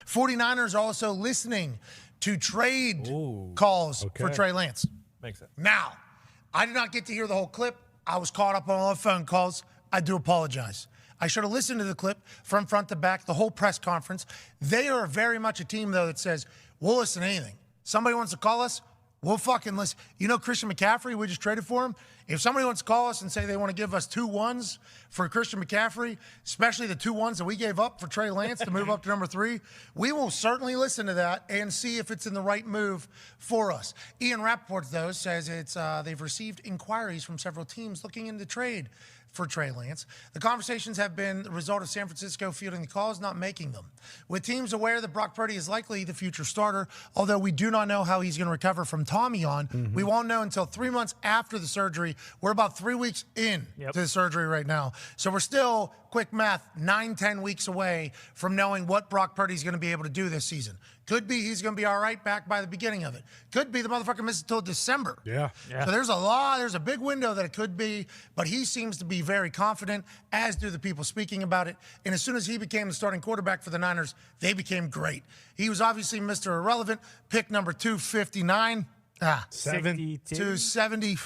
49ers also listening to trade calls for Trey Lance. Makes sense. Now, I did not get to hear the whole clip. I was caught up on all the phone calls. I do apologize. I should have listened to the clip from front to back, the whole press conference. They are very much a team, though, that says, we'll listen to anything. Somebody wants to call us, we'll fucking listen. You know Christian McCaffrey, we just traded for him? If somebody wants to call us and say they want to give us 2 1s for Christian McCaffrey, especially the 2 1s that we gave up for Trey Lance to move up to number 3, we will certainly listen to that and see if it's in the right move for us. Ian Rappaport, though, says they've received inquiries from several teams looking into trade for Trey Lance. The conversations have been the result of San Francisco fielding the calls, not making them. With teams aware that Brock Purdy is likely the future starter, although we do not know how he's going to recover from Tommy John, we won't know until 3 months after the surgery. We're about 3 weeks in to the surgery right now. So we're still, quick math, 9-10 weeks away from knowing what Brock Purdy's going to be able to do this season. Could be he's going to be all right back by the beginning of it. Could be the motherfucker misses until December. Yeah. So there's a big window that it could be, but he seems to be very confident, as do the people speaking about it. And as soon as he became the starting quarterback for the Niners, they became great. He was obviously Mr. Irrelevant, pick number 259. 270.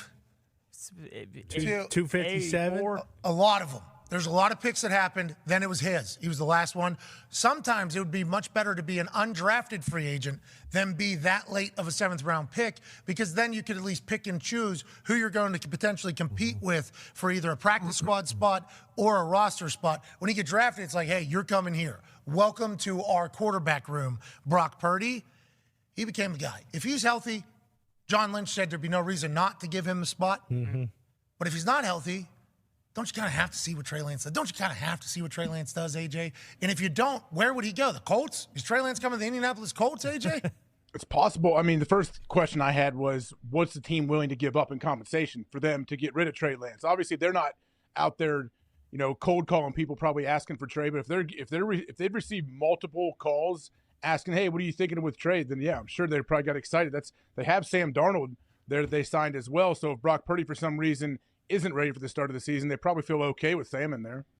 257. A lot of them. There's a lot of picks that happened. Then it was his. He was the last one. Sometimes it would be much better to be an undrafted free agent than be that late of a 7th-round pick, because then you could at least pick and choose who you're going to potentially compete with for either a practice squad spot or a roster spot. When you get drafted, it's like, hey, you're coming here. Welcome to our quarterback room. Brock Purdy, he became the guy. If he's healthy, John Lynch said there'd be no reason not to give him a spot. But if he's not healthy, don't you kind of have to see what Trey Lance does? Don't you kind of have to see what Trey Lance does, AJ? And if you don't, where would he go? The Colts? Is Trey Lance coming to the Indianapolis Colts, AJ? It's possible. I mean, the first question I had was, what's the team willing to give up in compensation for them to get rid of Trey Lance? Obviously, they're not out there, cold calling people, probably asking for Trey. But if they've received multiple calls asking, hey, what are you thinking with Trey? Then yeah, I'm sure they probably got excited. They have Sam Darnold there that they signed as well. So if Brock Purdy for some reason isn't ready for the start of the season, they probably feel okay with Sam in there.